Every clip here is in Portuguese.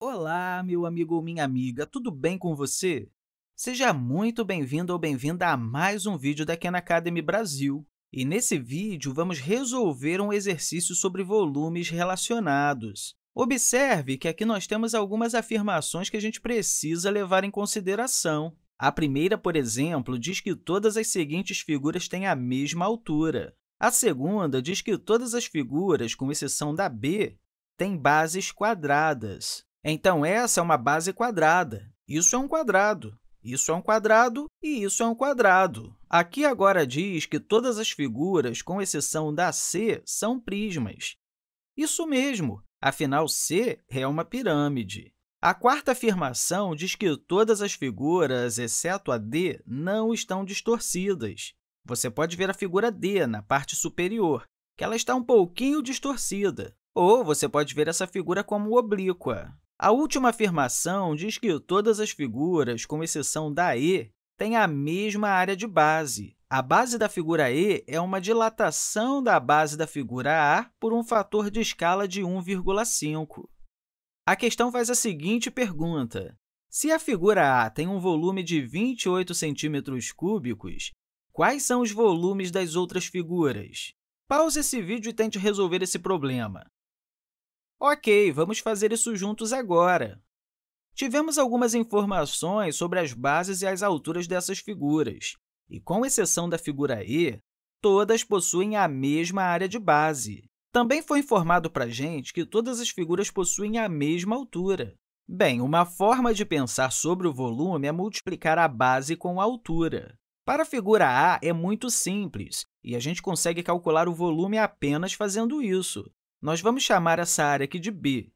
Olá, meu amigo ou minha amiga, tudo bem com você? Seja muito bem-vindo ou bem-vinda a mais um vídeo da Khan Academy Brasil. E nesse vídeo, vamos resolver um exercício sobre volumes relacionados. Observe que aqui nós temos algumas afirmações que a gente precisa levar em consideração. A primeira, por exemplo, diz que todas as seguintes figuras têm a mesma altura. A segunda diz que todas as figuras, com exceção da B, têm bases quadradas. Então, essa é uma base quadrada. Isso é um quadrado. Isso é um quadrado e isso é um quadrado. Aqui agora diz que todas as figuras, com exceção da C, são prismas. Isso mesmo, afinal, C é uma pirâmide. A quarta afirmação diz que todas as figuras, exceto a D, não estão distorcidas. Você pode ver a figura D na parte superior, que ela está um pouquinho distorcida. Ou você pode ver essa figura como oblíqua. A última afirmação diz que todas as figuras, com exceção da E, têm a mesma área de base. A base da figura E é uma dilatação da base da figura A por um fator de escala de 1,5. A questão faz a seguinte pergunta: se a figura A tem um volume de 28 centímetros cúbicos, quais são os volumes das outras figuras? Pause esse vídeo e tente resolver esse problema. Ok, vamos fazer isso juntos agora. Tivemos algumas informações sobre as bases e as alturas dessas figuras, e, com exceção da figura E, todas possuem a mesma área de base. Também foi informado para a gente que todas as figuras possuem a mesma altura. Bem, uma forma de pensar sobre o volume é multiplicar a base com a altura. Para a figura A, é muito simples, e a gente consegue calcular o volume apenas fazendo isso. Nós vamos chamar essa área aqui de B,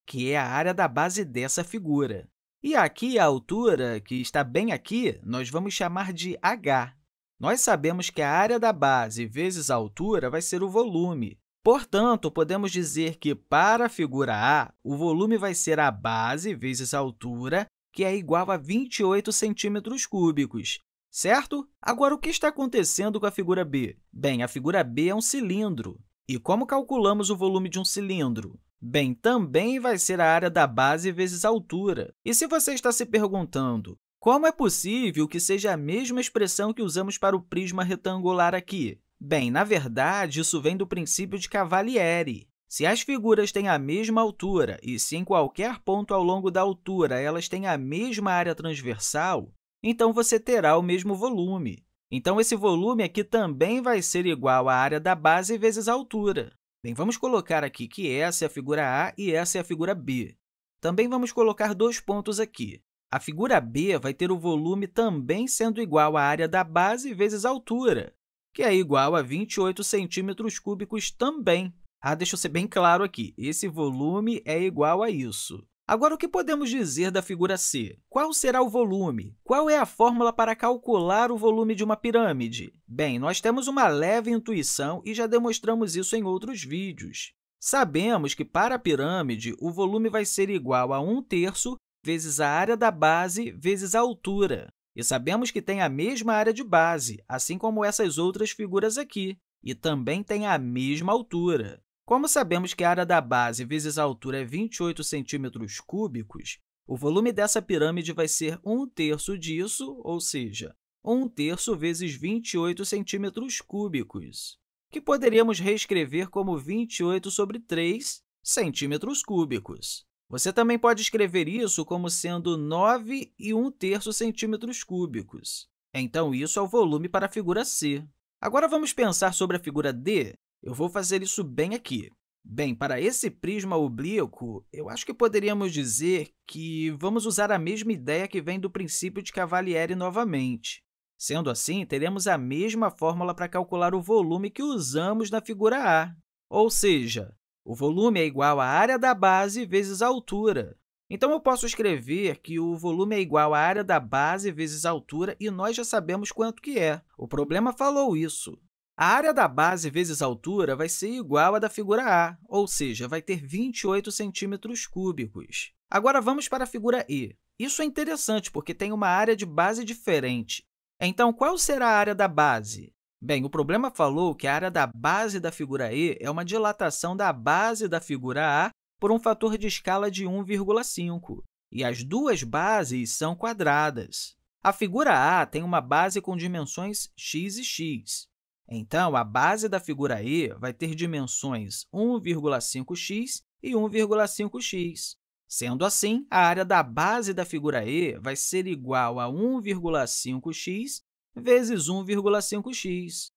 que é a área da base dessa figura. E aqui, a altura, que está bem aqui, nós vamos chamar de h. Nós sabemos que a área da base vezes a altura vai ser o volume. Portanto, podemos dizer que, para a figura A, o volume vai ser a base vezes a altura, que é igual a 28 centímetros cúbicos. Certo? Agora, o que está acontecendo com a figura B? Bem, a figura B é um cilindro. E como calculamos o volume de um cilindro? Bem, também vai ser a área da base vezes a altura. E se você está se perguntando, como é possível que seja a mesma expressão que usamos para o prisma retangular aqui? Bem, na verdade, isso vem do princípio de Cavalieri. Se as figuras têm a mesma altura e se em qualquer ponto ao longo da altura elas têm a mesma área transversal, então você terá o mesmo volume. Então, esse volume aqui também vai ser igual à área da base vezes a altura. Bem, vamos colocar aqui que essa é a figura A e essa é a figura B. Também vamos colocar dois pontos aqui. A figura B vai ter o volume também sendo igual à área da base vezes a altura, que é igual a 28 centímetros cúbicos também. Deixa eu ser bem claro aqui, esse volume é igual a isso. Agora, o que podemos dizer da figura C? Qual será o volume? Qual é a fórmula para calcular o volume de uma pirâmide? Bem, nós temos uma leve intuição e já demonstramos isso em outros vídeos. Sabemos que, para a pirâmide, o volume vai ser igual a 1/3 vezes a área da base vezes a altura. E sabemos que tem a mesma área de base, assim como essas outras figuras aqui, e também tem a mesma altura. Como sabemos que a área da base vezes a altura é 28 centímetros cúbicos, o volume dessa pirâmide vai ser 1/3 disso, ou seja, 1/3 vezes 28 centímetros cúbicos, que poderíamos reescrever como 28 sobre 3 centímetros cúbicos. Você também pode escrever isso como sendo 9 e 1/3 centímetros cúbicos. Então, isso é o volume para a figura C. Agora, vamos pensar sobre a figura D? Eu vou fazer isso bem aqui. Bem, para esse prisma oblíquo, eu acho que poderíamos dizer que vamos usar a mesma ideia que vem do princípio de Cavalieri novamente. Sendo assim, teremos a mesma fórmula para calcular o volume que usamos na figura A. Ou seja, o volume é igual à área da base vezes a altura. Então, eu posso escrever que o volume é igual à área da base vezes a altura e nós já sabemos quanto que é. O problema falou isso. A área da base vezes a altura vai ser igual à da figura A, ou seja, vai ter 28 centímetros cúbicos. Agora, vamos para a figura E. Isso é interessante, porque tem uma área de base diferente. Então, qual será a área da base? Bem, o problema falou que a área da base da figura E é uma dilatação da base da figura A por um fator de escala de 1,5, e as duas bases são quadradas. A figura A tem uma base com dimensões x e x. Então, a base da figura E vai ter dimensões 1,5x e 1,5x. Sendo assim, a área da base da figura E vai ser igual a 1,5x vezes 1,5x.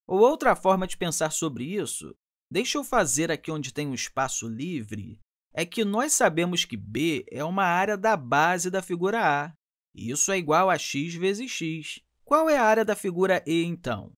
Ou outra forma de pensar sobre isso, deixa eu fazer aqui onde tem um espaço livre, é que nós sabemos que B é uma área da base da figura A. Isso é igual a x vezes x. Qual é a área da figura E, então?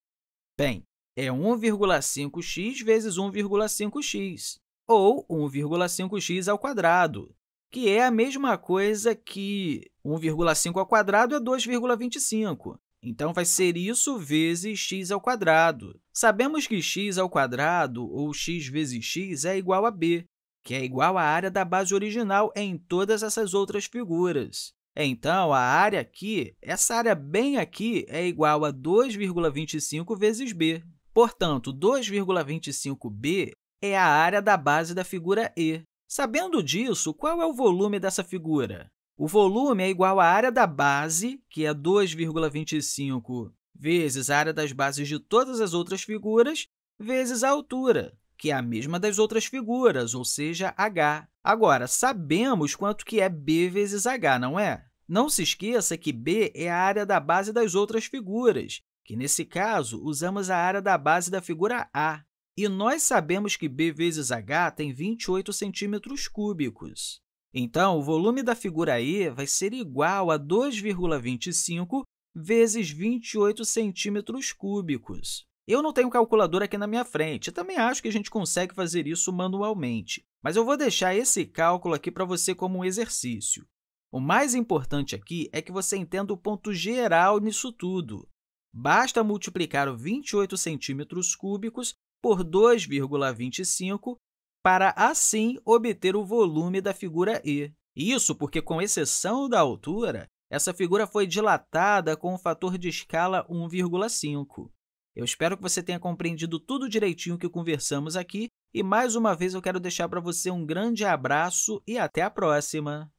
Bem, é 1,5x vezes 1,5x, ou 1,5x ao quadrado, que é a mesma coisa que 1,5 ao quadrado é 2,25. Então, vai ser isso vezes x ao quadrado. Sabemos que x ao quadrado, ou x vezes x, é igual a b, que é igual à área da base original em todas essas outras figuras. Então, a área aqui, essa área bem aqui, é igual a 2,25 vezes b. Portanto, 2,25b é a área da base da figura E. Sabendo disso, qual é o volume dessa figura? O volume é igual à área da base, que é 2,25 vezes a área das bases de todas as outras figuras, vezes a altura, que é a mesma das outras figuras, ou seja, h. Agora, sabemos quanto que é b vezes h, não é? Não se esqueça que b é a área da base das outras figuras, que, nesse caso, usamos a área da base da figura A. E nós sabemos que b vezes h tem 28 centímetros cúbicos. Então, o volume da figura E vai ser igual a 2,25 vezes 28 centímetros cúbicos. Eu não tenho calculadora aqui na minha frente, eu também acho que a gente consegue fazer isso manualmente, mas eu vou deixar esse cálculo aqui para você como um exercício. O mais importante aqui é que você entenda o ponto geral nisso tudo. Basta multiplicar o 28 centímetros cúbicos por 2,25 para, assim, obter o volume da figura E. Isso porque, com exceção da altura, essa figura foi dilatada com o fator de escala 1,5. Eu espero que você tenha compreendido tudo direitinho que conversamos aqui e, mais uma vez, eu quero deixar para você um grande abraço e até a próxima!